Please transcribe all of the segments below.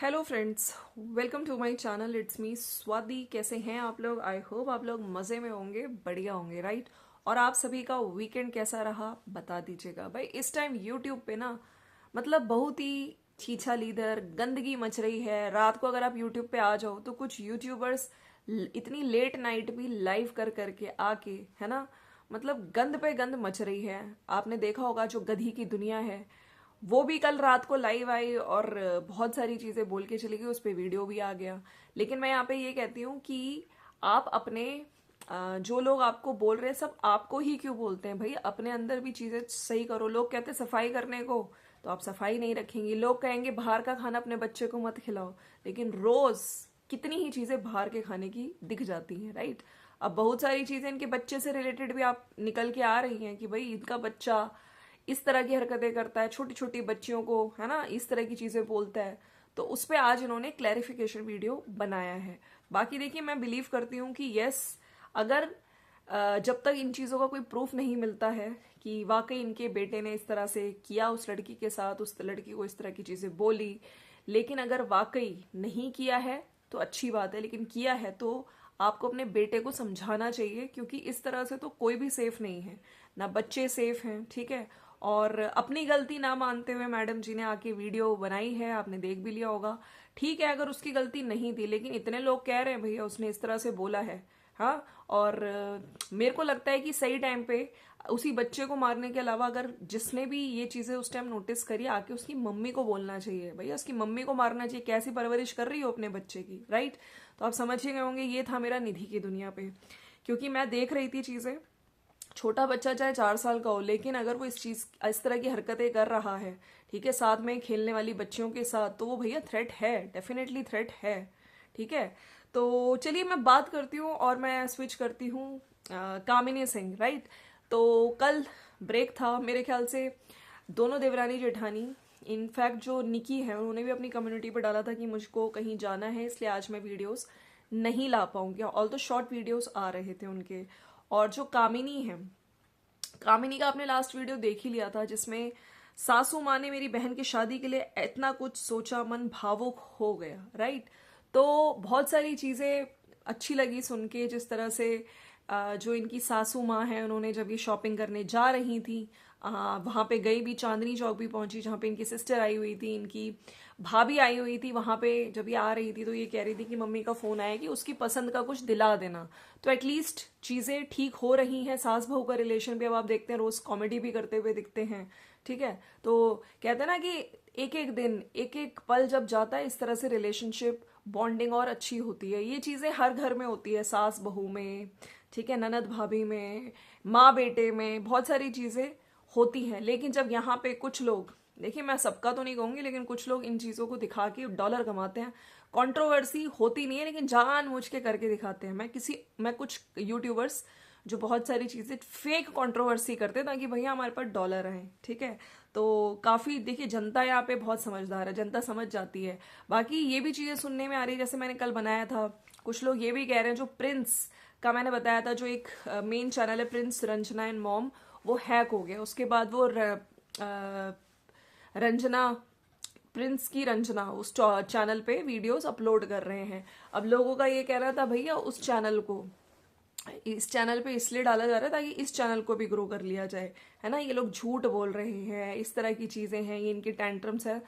Hello friends, welcome to my channel. It's me Swati. कैसे हैं आप लोग? आई होप आप लोग मज़े में होंगे, बढ़िया होंगे, राइट। और आप सभी का वीकेंड कैसा रहा बता दीजिएगा भाई। इस टाइम यूट्यूब पे ना मतलब बहुत ही छीछा लीदर गंदगी मच रही है। रात को अगर आप यूट्यूब पे आ जाओ तो कुछ यूट्यूबर्स इतनी लेट नाइट भी लाइव कर करके आके, है ना, मतलब गंद पे गंद मच रही है। आपने देखा होगा जो गधी की दुनिया है वो भी कल रात को लाइव आई और बहुत सारी चीजें बोल के चली गई, उस पर वीडियो भी आ गया। लेकिन मैं यहाँ पे ये कहती हूँ कि आप अपने जो लोग आपको बोल रहे हैं सब आपको ही क्यों बोलते हैं भाई? अपने अंदर भी चीजें सही करो। लोग कहते हैं सफाई करने को, तो आप सफाई नहीं रखेंगे। लोग कहेंगे बाहर का खाना अपने बच्चे को मत खिलाओ, लेकिन रोज कितनी ही चीजें बाहर के खाने की दिख जाती हैं, राइट। अब बहुत सारी चीजें इनके बच्चे से रिलेटेड भी आप निकल के आ रही हैं कि भाई इनका बच्चा इस तरह की हरकतें करता है, छोटी छोटी बच्चियों को, है ना, इस तरह की चीजें बोलता है। तो उस पर आज इन्होंने क्लैरिफिकेशन वीडियो बनाया है। बाकी देखिए, मैं बिलीव करती हूँ कि यस, अगर जब तक इन चीज़ों का कोई प्रूफ नहीं मिलता है कि वाकई इनके बेटे ने इस तरह से किया उस लड़की के साथ, उस लड़की को इस तरह की चीज़ें बोली, लेकिन अगर वाकई नहीं किया है तो अच्छी बात है, लेकिन किया है तो आपको अपने बेटे को समझाना चाहिए, क्योंकि इस तरह से तो कोई भी सेफ नहीं है, ना बच्चे सेफ हैं, ठीक है। और अपनी गलती ना मानते हुए मैडम जी ने आके वीडियो बनाई है, आपने देख भी लिया होगा। ठीक है, अगर उसकी गलती नहीं थी, लेकिन इतने लोग कह रहे हैं भैया उसने इस तरह से बोला है, हाँ। और मेरे को लगता है कि सही टाइम पे उसी बच्चे को मारने के अलावा अगर जिसने भी ये चीजें उस टाइम नोटिस करी, आके उसकी मम्मी को बोलना चाहिए भैया, उसकी मम्मी को मारना चाहिए। कैसी परवरिश कर रही हो अपने बच्चे की, राइट। तो आप समझ ही गए होंगे, ये था मेरा निधि की दुनिया पे। क्योंकि मैं देख रही थी चीजें। छोटा बच्चा चाहे 4 साल का हो, लेकिन अगर वो इस तरह की हरकतें कर रहा है, ठीक है, साथ में खेलने वाली बच्चियों के साथ, तो वो भैया थ्रेट है, डेफिनेटली थ्रेट है, ठीक है। तो चलिए मैं बात करती हूँ और मैं स्विच करती हूँ कामिनी सिंह, राइट। तो कल ब्रेक था मेरे ख्याल से, दोनों देवरानी जेठानी, इनफैक्ट जो निकी है उन्होंने भी अपनी कम्युनिटी पर डाला था कि मुझको कहीं जाना है, इसलिए आज मैं वीडियोस नहीं ला पाऊंगी। ऑल तो शॉर्ट वीडियोस आ रहे थे उनके। और जो कामिनी है, कामिनी का आपने लास्ट वीडियो देख ही लिया था, जिसमें सासू माँ ने मेरी बहन की शादी के लिए इतना कुछ सोचा, मन भावुक हो गया, राइट। तो बहुत सारी चीजें अच्छी लगी सुन के, जिस तरह से जो इनकी सासू माँ है, उन्होंने जब ये शॉपिंग करने जा रही थी, वहां पे गई भी, चांदनी चौक भी पहुंची जहाँ पे इनकी सिस्टर आई हुई थी, इनकी भाभी आई हुई थी। वहां पे जब ये आ रही थी तो ये कह रही थी कि मम्मी का फोन आया कि उसकी पसंद का कुछ दिला देना। तो एटलीस्ट चीजें ठीक हो रही हैं। सास बहू का रिलेशन भी अब आप देखते हैं, रोज कॉमेडी भी करते हुए दिखते हैं, ठीक है। तो कहते हैं ना कि एक एक दिन, एक एक पल जब जाता है, इस तरह से रिलेशनशिप बॉन्डिंग और अच्छी होती है। ये चीजें हर घर में होती है, सास बहू में, ठीक है, ननद भाभी में, माँ बेटे में, बहुत सारी चीजें होती हैं। लेकिन जब यहाँ पे कुछ लोग, देखिए मैं सबका तो नहीं कहूंगी, लेकिन कुछ लोग इन चीजों को दिखा के डॉलर कमाते हैं। कंट्रोवर्सी होती नहीं है, लेकिन जानबूझ के करके दिखाते हैं। मैं कुछ यूट्यूबर्स जो बहुत सारी चीजें फेक कंट्रोवर्सी करते हैं ताकि भैया हमारे पास डॉलर आए, ठीक है। तो काफी देखिए, जनता यहाँ पे बहुत समझदार है, जनता समझ जाती है। बाकी ये भी चीजें सुनने में आ रही है, जैसे मैंने कल बनाया था, कुछ लोग ये भी कह रहे हैं, जो प्रिंस का मैंने बताया था, जो एक मेन चैनल है प्रिंस रंजना एंड मॉम, वो हैक हो गया। उसके बाद वो रंजना, प्रिंस की रंजना उस चैनल पे वीडियोस अपलोड कर रहे हैं। अब लोगों का ये कहना था भैया उस चैनल को इस चैनल पे इसलिए डाला जा रहा है ताकि इस चैनल को भी ग्रो कर लिया जाए, है ना। ये लोग झूठ बोल रहे हैं, इस तरह की चीजें हैं, ये इनकी टैंट्रम्स है।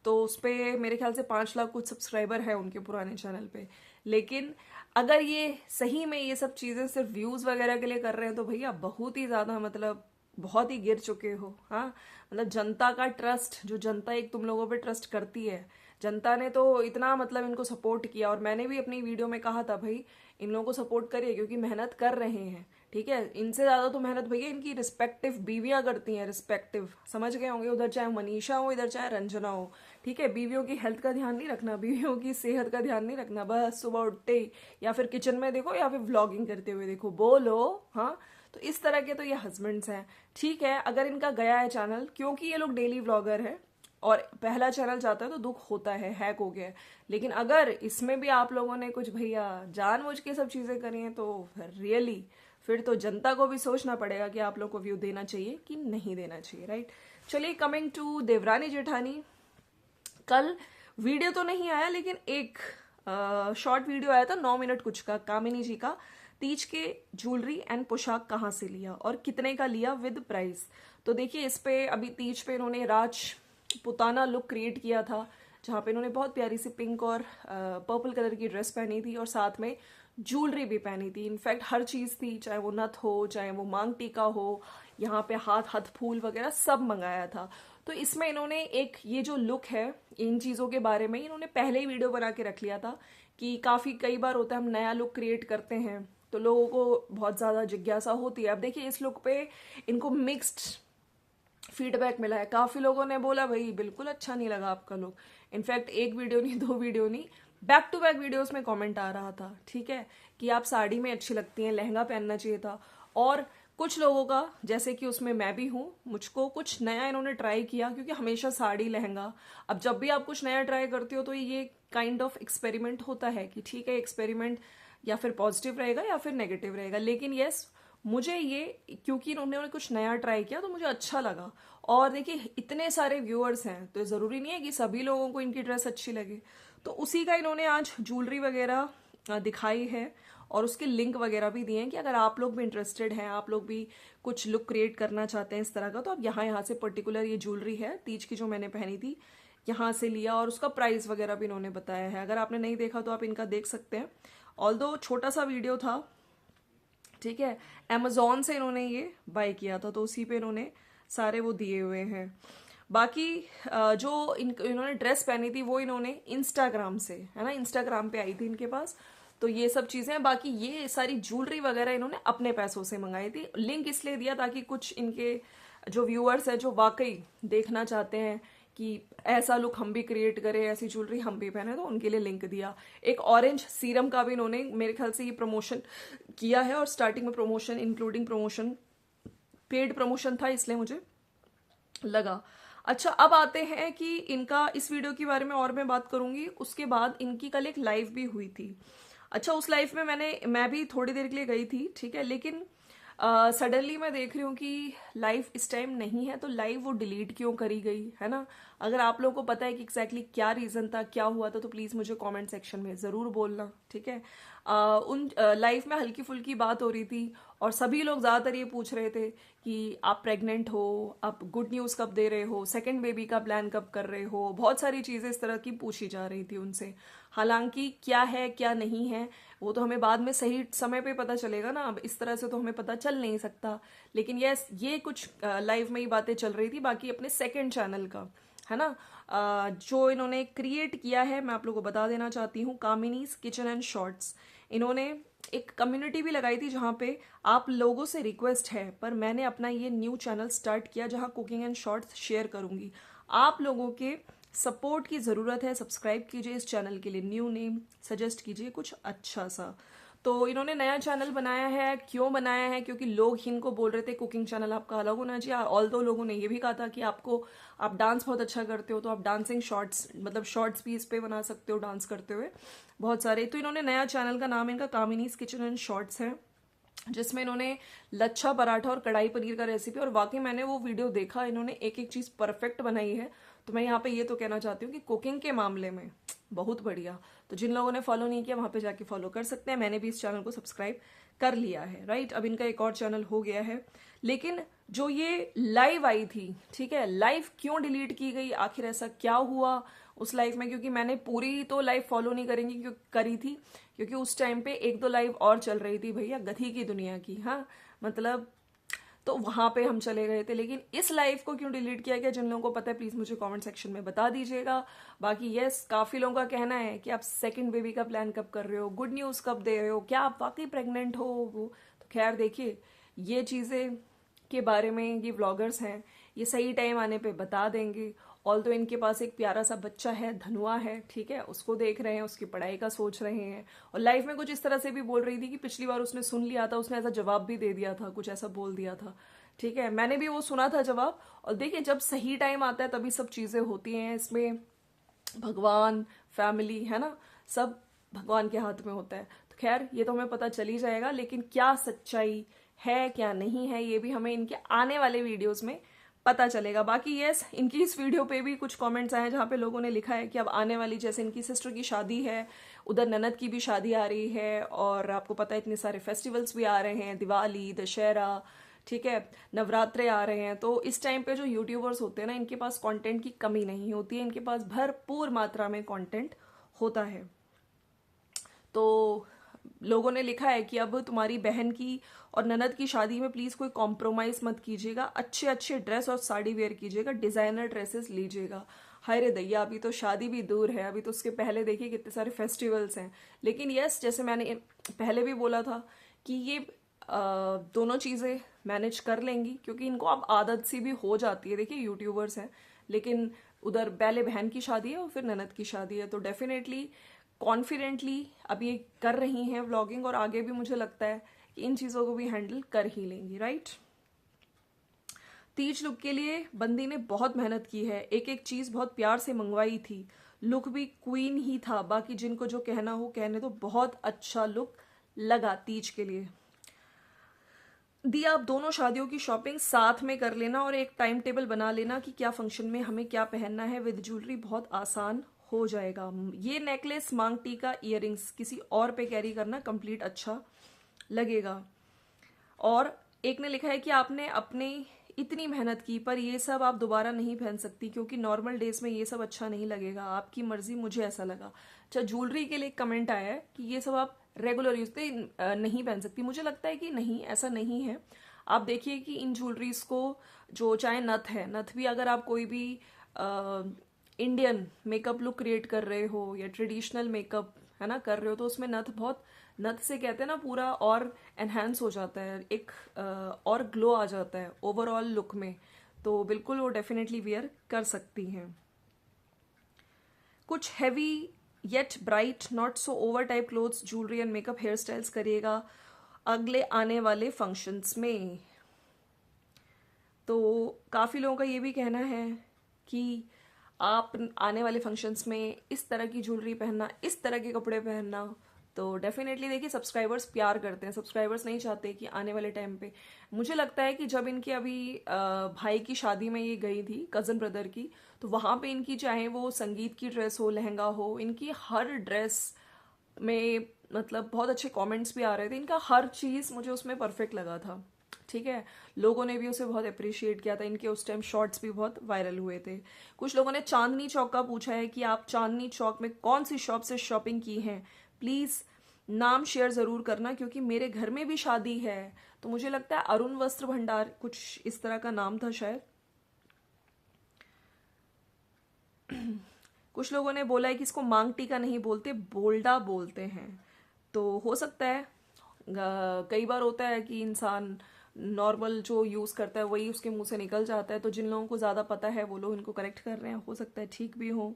तो उस पर मेरे ख्याल से 5 लाख कुछ सब्सक्राइबर है उनके पुराने चैनल पे। लेकिन अगर ये सही में ये सब चीजें सिर्फ व्यूज वगैरह के लिए कर रहे हैं तो भैया बहुत ही ज्यादा, मतलब बहुत ही गिर चुके हो, हाँ। मतलब जनता का ट्रस्ट, जो जनता एक तुम लोगों पे ट्रस्ट करती है, जनता ने तो इतना मतलब इनको सपोर्ट किया। और मैंने भी अपनी वीडियो में कहा था भाई इन लोगों को सपोर्ट करिए, क्योंकि मेहनत कर रहे हैं, ठीक है। इनसे ज्यादा तो मेहनत भैया इनकी रिस्पेक्टिव बीवियां करती हैं, रिस्पेक्टिव, समझ गए होंगे। उधर चाहे मनीषा हो, इधर चाहे रंजना हो, ठीक है। बीवियों की हेल्थ का ध्यान नहीं रखना, बीवियों की सेहत का ध्यान नहीं रखना, बस सुबह उठते ही या फिर किचन में देखो या फिर व्लॉगिंग करते हुए देखो, बोलो, हाँ। तो इस तरह के तो ये हस्बैंड्स हैं, ठीक है। अगर इनका गया है चैनल, क्योंकि ये लोग डेली व्लॉगर है और पहला चैनल जाता है तो दुख होता है, हैक हो गया है। लेकिन अगर इसमें भी आप लोगों ने कुछ भैया जानबूझ के सब चीजें करी हैं तो रियली फिर तो जनता को भी सोचना पड़ेगा कि आप लोग को व्यू देना चाहिए कि नहीं देना चाहिए, राइट। चलिए, कमिंग टू देवरानी जेठानी, कल वीडियो तो नहीं आया, लेकिन एक शॉर्ट वीडियो आया था 9 मिनट कुछ का, कामिनी जी का, तीज के ज्वेलरी एंड पोशाक कहाँ से लिया और कितने का लिया विद प्राइस। तो देखिए इस पे अभी तीज पे इन्होंने राजपुताना लुक क्रिएट किया था, जहाँ पे इन्होंने बहुत प्यारी सी पिंक और पर्पल कलर की ड्रेस पहनी थी और साथ में ज्वेलरी भी पहनी थी। इनफैक्ट हर चीज़ थी, चाहे वो नथ हो, चाहे वो मांग टीका हो, यहाँ पे हाथ फूल वगैरह सब मंगाया था। तो इसमें इन्होंने एक ये जो लुक है, इन चीज़ों के बारे में इन्होंने पहले ही वीडियो बना के रख लिया था कि काफ़ी कई बार होता है हम नया लुक क्रिएट करते हैं तो लोगों को बहुत ज़्यादा जिज्ञासा होती है। अब देखिए इस लुक पे इनको मिक्स्ड फीडबैक मिला है। काफ़ी लोगों ने बोला भाई बिल्कुल अच्छा नहीं लगा आपका लुक। इनफैक्ट एक वीडियो नहीं, 2 वीडियो नहीं, बैक टू बैक वीडियोस में कमेंट आ रहा था, ठीक है, कि आप साड़ी में अच्छी लगती हैं, लहंगा पहनना चाहिए था। और कुछ लोगों का, जैसे कि उसमें मैं भी हूँ, मुझको कुछ नया इन्होंने ट्राई किया, क्योंकि हमेशा साड़ी लहंगा, अब जब भी आप कुछ नया ट्राई करते हो तो ये काइंड ऑफ एक्सपेरिमेंट होता है कि ठीक है एक्सपेरिमेंट या फिर पॉजिटिव रहेगा या फिर नेगेटिव रहेगा। लेकिन यस, मुझे ये, क्योंकि इन्होंने कुछ नया ट्राई किया तो मुझे अच्छा लगा। और देखिए इतने सारे व्यूअर्स हैं तो ज़रूरी नहीं है कि सभी लोगों को इनकी ड्रेस अच्छी लगे। तो उसी का इन्होंने आज ज्वेलरी वगैरह दिखाई है और उसके लिंक वगैरह भी दिए हैं कि अगर आप लोग भी इंटरेस्टेड हैं, आप लोग भी कुछ लुक क्रिएट करना चाहते हैं इस तरह का, तो आप यहाँ से पर्टिकुलर ये ज्वेलरी है तीज की जो मैंने पहनी थी, यहाँ से लिया और उसका प्राइस वगैरह भी इन्होंने बताया है। अगर आपने नहीं देखा तो आप इनका देख सकते हैं। ऑल्दो छोटा सा वीडियो था, ठीक है, अमेजोन से इन्होंने ये बाय किया था तो उसी पे इन्होंने सारे वो दिए हुए हैं। बाकी जो इन्होंने ड्रेस पहनी थी वो इन्होंने इंस्टाग्राम से, है ना, इंस्टाग्राम पे आई थी इनके पास। तो ये सब चीज़ें, बाकी ये सारी ज्वेलरी वगैरह इन्होंने अपने पैसों से मंगाई थी। लिंक इसलिए दिया ताकि कुछ इनके जो व्यूअर्स हैं जो वाकई देखना चाहते हैं कि ऐसा लुक हम भी क्रिएट करें, ऐसी ज्वेलरी हम भी पहने, तो उनके लिए लिंक दिया। एक ऑरेंज सीरम का भी इन्होंने मेरे ख्याल से ये प्रमोशन किया है और स्टार्टिंग में promotion including promotion, paid promotion था, इसलिए मुझे लगा। अच्छा, अब आते हैं कि इनका इस वीडियो के बारे में और मैं बात करूंगी। उसके बाद इनकी कल एक लाइव भी हुई थी। अच्छा, उस लाइव में मैं भी थोड़ी देर के लिए गई थी, ठीक है, लेकिन सडनली मैं देख रही हूँ कि लाइव इस टाइम नहीं है, तो लाइव वो डिलीट क्यों करी गई, है ना। अगर आप लोगों को पता है कि एग्जैक्टली क्या रीज़न था, क्या हुआ था, तो प्लीज़ मुझे कमेंट सेक्शन में ज़रूर बोलना, ठीक है। उन लाइव में हल्की फुल्की बात हो रही थी और सभी लोग ज़्यादातर ये पूछ रहे थे कि आप प्रेग्नेंट हो, आप गुड न्यूज़ कब दे रहे हो, सेकंड बेबी का प्लान कब कर रहे हो, बहुत सारी चीज़ें इस तरह की पूछी जा रही थी उनसे। हालांकि क्या है क्या नहीं है वो तो हमें बाद में सही समय पे पता चलेगा ना, अब इस तरह से तो हमें पता चल नहीं सकता। लेकिन ये कुछ लाइव में ही बातें चल रही थी। बाकी अपने सेकंड चैनल का, है ना, जो इन्होंने क्रिएट किया है, मैं आप लोगों को बता देना चाहती हूँ, कामिनीज किचन एंड शॉर्ट्स। इन्होंने एक कम्युनिटी भी लगाई थी जहाँ पे आप लोगों से रिक्वेस्ट है, पर मैंने अपना ये न्यू चैनल स्टार्ट किया जहाँ कुकिंग एंड शॉर्ट्स शेयर करूंगी। आप लोगों के सपोर्ट की ज़रूरत है, सब्सक्राइब कीजिए इस चैनल के लिए, न्यू नेम सजेस्ट कीजिए कुछ अच्छा सा। तो इन्होंने नया चैनल बनाया है, क्यों बनाया है, क्योंकि लोग इनको बोल रहे थे कुकिंग चैनल आपका अलग होना चाहिए। ऑल दो लोगों ने ये भी कहा था कि आप डांस बहुत अच्छा करते हो तो आप डांसिंग शॉर्ट्स, मतलब शॉर्ट्स भी इस पे बना सकते हो डांस करते हुए, बहुत सारे। तो इन्होंने नया चैनल का नाम इनका कामिनीज किचन एंड शॉर्ट्स है, जिसमें इन्होंने लच्छा पराठा और कढ़ाई पनीर का रेसिपी, और वाकई मैंने वो वीडियो देखा, इन्होंने एक एक चीज़ परफेक्ट बनाई है। तो मैं यहाँ पे ये तो कहना चाहती हूँ कि कुकिंग के मामले में बहुत बढ़िया। तो जिन लोगों ने फॉलो नहीं किया वहाँ पे जाके फॉलो कर सकते हैं। मैंने भी इस चैनल को सब्सक्राइब कर लिया है, राइट। अब इनका एक और चैनल हो गया है। लेकिन जो ये लाइव आई थी, ठीक है, लाइव क्यों डिलीट की गई, आखिर ऐसा क्या हुआ उस लाइव में, क्योंकि मैंने पूरी तो लाइव फॉलो नहीं करी थी, क्योंकि उस टाइम पे 1-2 लाइव और चल रही थी भैया, गधी की दुनिया की, हाँ, मतलब, तो वहां पे हम चले गए थे। लेकिन इस लाइव को क्यों डिलीट किया गया, जिन लोगों को पता है प्लीज मुझे कमेंट सेक्शन में बता दीजिएगा। बाकी यस, काफी लोगों का कहना है कि आप सेकंड बेबी का प्लान कब कर रहे हो, गुड न्यूज कब दे रहे हो, क्या आप वाकई प्रेग्नेंट हो, वो तो खैर देखिए, ये चीजें के बारे में ये व्लॉगर्स हैं, ये सही टाइम आने पे बता देंगे। ऑल तो इनके पास एक प्यारा सा बच्चा है, धनुआ है, ठीक है, उसको देख रहे हैं, उसकी पढ़ाई का सोच रहे हैं। और लाइफ में कुछ इस तरह से भी बोल रही थी कि पिछली बार उसने सुन लिया था, उसने ऐसा जवाब भी दे दिया था, कुछ ऐसा बोल दिया था, ठीक है, मैंने भी वो सुना था जवाब। और देखिए जब सही टाइम आता है तभी सब चीजें होती हैं, इसमें भगवान, फैमिली, है ना, सब भगवान के हाथ में होता है। तो खैर ये तो हमें पता चल ही जाएगा, लेकिन क्या सच्चाई है क्या नहीं है ये भी हमें इनके आने वाले वीडियोस में पता चलेगा। बाकी यस, इनकी इस वीडियो पे भी कुछ कमेंट्स आए हैं जहाँ पे लोगों ने लिखा है कि अब आने वाली, जैसे इनकी सिस्टर की शादी है, उधर ननद की भी शादी आ रही है, और आपको पता है इतने सारे फेस्टिवल्स भी आ रहे हैं, दिवाली, दशहरा, ठीक है, नवरात्रे आ रहे हैं। तो इस टाइम पे जो यूट्यूबर्स होते हैं ना, इनके पास कंटेंट की कमी नहीं होती है, इनके पास भरपूर मात्रा में कंटेंट होता है। तो लोगों ने लिखा है कि अब तुम्हारी बहन की और ननद की शादी में प्लीज कोई कॉम्प्रोमाइज मत कीजिएगा, अच्छे अच्छे ड्रेस और साड़ी वेयर कीजिएगा, डिजाइनर ड्रेसेस लीजिएगा। हाय रे दैया, अभी तो शादी भी दूर है, अभी तो उसके पहले देखिए कितने सारे फेस्टिवल्स हैं। लेकिन यस, जैसे मैंने पहले भी बोला था कि ये दोनों चीजें मैनेज कर लेंगी, क्योंकि इनको अब आदत सी भी हो जाती है। देखिए यूट्यूबर्स हैं, लेकिन उधर पहले बहन की शादी है और फिर ननद की शादी है, तो डेफिनेटली कॉन्फिडेंटली अब ये कर रही हैं व्लॉगिंग, और आगे भी मुझे लगता है कि इन चीज़ों को भी हैंडल कर ही लेंगी, राइट। तीज लुक के लिए बंदी ने बहुत मेहनत की है, एक एक चीज़ बहुत प्यार से मंगवाई थी, लुक भी क्वीन ही था, बाकी जिनको जो कहना हो कहने तो, बहुत अच्छा लुक लगा तीज के लिए। दी, आप दोनों शादियों की शॉपिंग साथ में कर लेना और एक टाइम टेबल बना लेना कि क्या फंक्शन में हमें क्या पहनना है, विद ज्वेलरी बहुत आसान हो जाएगा। ये नेकलेस, मांग टीका, इयररिंग्स किसी और पे कैरी करना कंप्लीट अच्छा लगेगा। और एक ने लिखा है कि आपने अपनी इतनी मेहनत की, पर ये सब आप दोबारा नहीं पहन सकती क्योंकि नॉर्मल डेज में ये सब अच्छा नहीं लगेगा, आपकी मर्जी, मुझे ऐसा लगा। अच्छा, ज्वेलरी के लिए कमेंट आया है कि ये सब आप रेगुलर यूज पे नहीं पहन सकती। मुझे लगता है कि नहीं, ऐसा नहीं है। आप देखिए कि इन ज्वेलरीज को, जो चाहे नथ है, नथ भी अगर आप कोई भी इंडियन मेकअप लुक क्रिएट कर रहे हो या ट्रेडिशनल मेकअप है ना कर रहे हो, तो उसमें नथ बहुत, नथ से कहते हैं ना पूरा और एनहांस हो जाता है, एक और ग्लो आ जाता है ओवरऑल लुक में। तो बिल्कुल वो डेफिनेटली वियर कर सकती हैं। कुछ heavy yet bright, not so over type clothes, jewellery and makeup, hair styles करिएगा अगले आने वाले फंक्शंस में। तो काफ़ी लोगों का ये भी कहना है कि आप आने वाले फंक्शंस में इस तरह की ज्वेलरी पहनना, इस तरह के कपड़े पहनना। तो डेफिनेटली देखिए, सब्सक्राइबर्स प्यार करते हैं, सब्सक्राइबर्स नहीं चाहते कि आने वाले टाइम पे, मुझे लगता है कि जब इनकी अभी भाई की शादी में ये गई थी, कजन ब्रदर की, तो वहां पे इनकी चाहे वो संगीत की ड्रेस हो, लहंगा हो, इनकी हर ड्रेस में मतलब बहुत अच्छे कमेंट्स भी आ रहे थे, इनका हर चीज़ मुझे उसमें परफेक्ट लगा था, ठीक है। लोगों ने भी उसे बहुत अप्रिशिएट किया था, इनके उस टाइम शॉर्ट्स भी बहुत वायरल हुए थे। कुछ लोगों ने चांदनी चौक का पूछा है कि आप चांदनी चौक में कौन सी शॉप से शॉपिंग की है, प्लीज नाम शेयर जरूर करना, क्योंकि मेरे घर में भी शादी है। तो मुझे लगता है अरुण वस्त्र भंडार, कुछ इस तरह का नाम था शायद। कुछ लोगों ने बोला है कि इसको मांग टीका नहीं बोलते, बोल्डा बोलते हैं। तो हो सकता है, कई बार होता है कि इंसान नॉर्मल जो यूज करता है वही उसके मुंह से निकल जाता है, तो जिन लोगों को ज्यादा पता है वो लोग इनको करेक्ट कर रहे हैं, हो सकता है ठीक भी हो।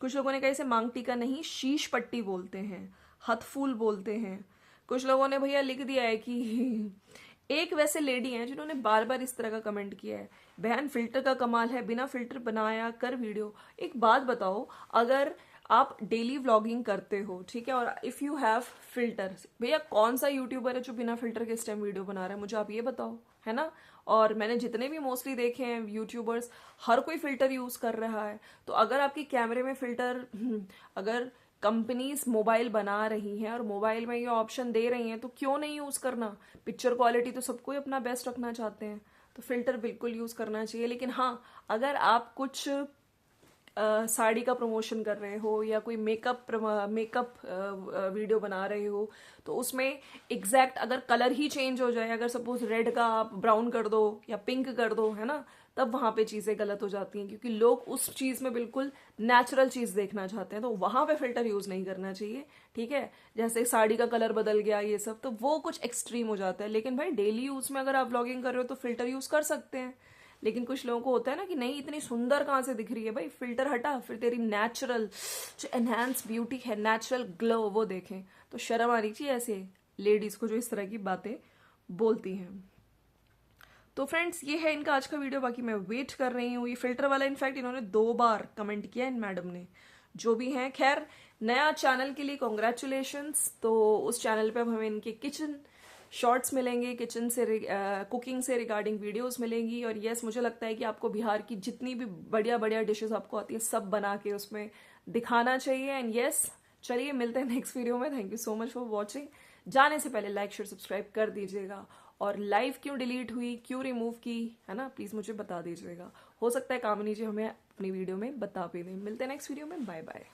कुछ लोगों ने कहा इसे मांग टीका नहीं, शीश पट्टी बोलते हैं, हथफूल बोलते हैं। कुछ लोगों ने भैया लिख दिया है कि एक वैसे लेडी हैं जिन्होंने बार बार इस तरह का कमेंट किया है, बहन फिल्टर का कमाल है, बिना फिल्टर बनाया कर वीडियो। एक बात बताओ, अगर आप डेली व्लॉगिंग करते हो, ठीक है, और इफ यू हैव फिल्टर, भैया कौन सा यूट्यूबर है जो बिना फिल्टर के इस टाइम वीडियो बना रहा है, मुझे आप ये बताओ, है ना। और मैंने जितने भी मोस्टली देखे हैं यूट्यूबर्स, हर कोई फिल्टर यूज कर रहा है। तो अगर आपके कैमरे में फिल्टर, अगर कंपनीज मोबाइल बना रही हैं और मोबाइल में ये ऑप्शन दे रही हैं, तो क्यों नहीं यूज करना। पिक्चर क्वालिटी तो सबको ही अपना बेस्ट रखना चाहते हैं, तो फिल्टर बिल्कुल यूज करना चाहिए। लेकिन हाँ, अगर आप कुछ साड़ी का प्रमोशन कर रहे हो या कोई मेकअप वीडियो बना रहे हो, तो उसमें एग्जैक्ट अगर कलर ही चेंज हो जाए, अगर सपोज रेड का आप ब्राउन कर दो या पिंक कर दो, है ना, तब वहां पे चीजें गलत हो जाती हैं, क्योंकि लोग उस चीज में बिल्कुल नेचुरल चीज देखना चाहते हैं, तो वहां पे फिल्टर यूज नहीं करना चाहिए, ठीक है। जैसे साड़ी का कलर बदल गया, ये सब तो वो कुछ एक्सट्रीम हो जाता है। लेकिन भाई डेली यूज में अगर आप व्लॉगिंग कर रहे हो तो फिल्टर यूज कर सकते हैं। लेकिन कुछ लोगों को होता है ना कि नहीं, इतनी सुंदर कहाँ से दिख रही है, भाई फिल्टर हटा, फिर तेरी नेचुरल जो एनहांस ब्यूटी है, नेचुरल ग्लो, वो देखें। तो शर्म आनी चाहिए ऐसे लेडीज को जो इस तरह की बातें बोलती हैं। तो फ्रेंड्स, ये है इनका आज का वीडियो। बाकी मैं वेट कर रही हूँ ये फिल्टर वाला, इनफैक्ट इन्होंने 2 बार कमेंट किया इन मैडम ने, जो भी हैं। खैर, नया चैनल के लिए कॉन्ग्रेचुलेशंस। तो उस चैनल पे अब हमें इनके किचन शॉर्ट्स मिलेंगे, किचन से कुकिंग से रिगार्डिंग वीडियोस मिलेंगी। और यस, मुझे लगता है कि आपको बिहार की जितनी भी बढ़िया बढ़िया डिशेस आपको आती है सब बना के उसमें दिखाना चाहिए। एंड यस, चलिए मिलते हैं नेक्स्ट वीडियो में। Thank you so much for watching. जाने से पहले लाइक शेयर सब्सक्राइब कर दीजिएगा। और लाइव क्यों डिलीट हुई, क्यों रिमूव की, है ना, प्लीज मुझे बता दीजिएगा। हो सकता है कामिनी जी हमें अपनी वीडियो में बता भी दें। मिलते हैं नेक्स्ट वीडियो में। Bye bye.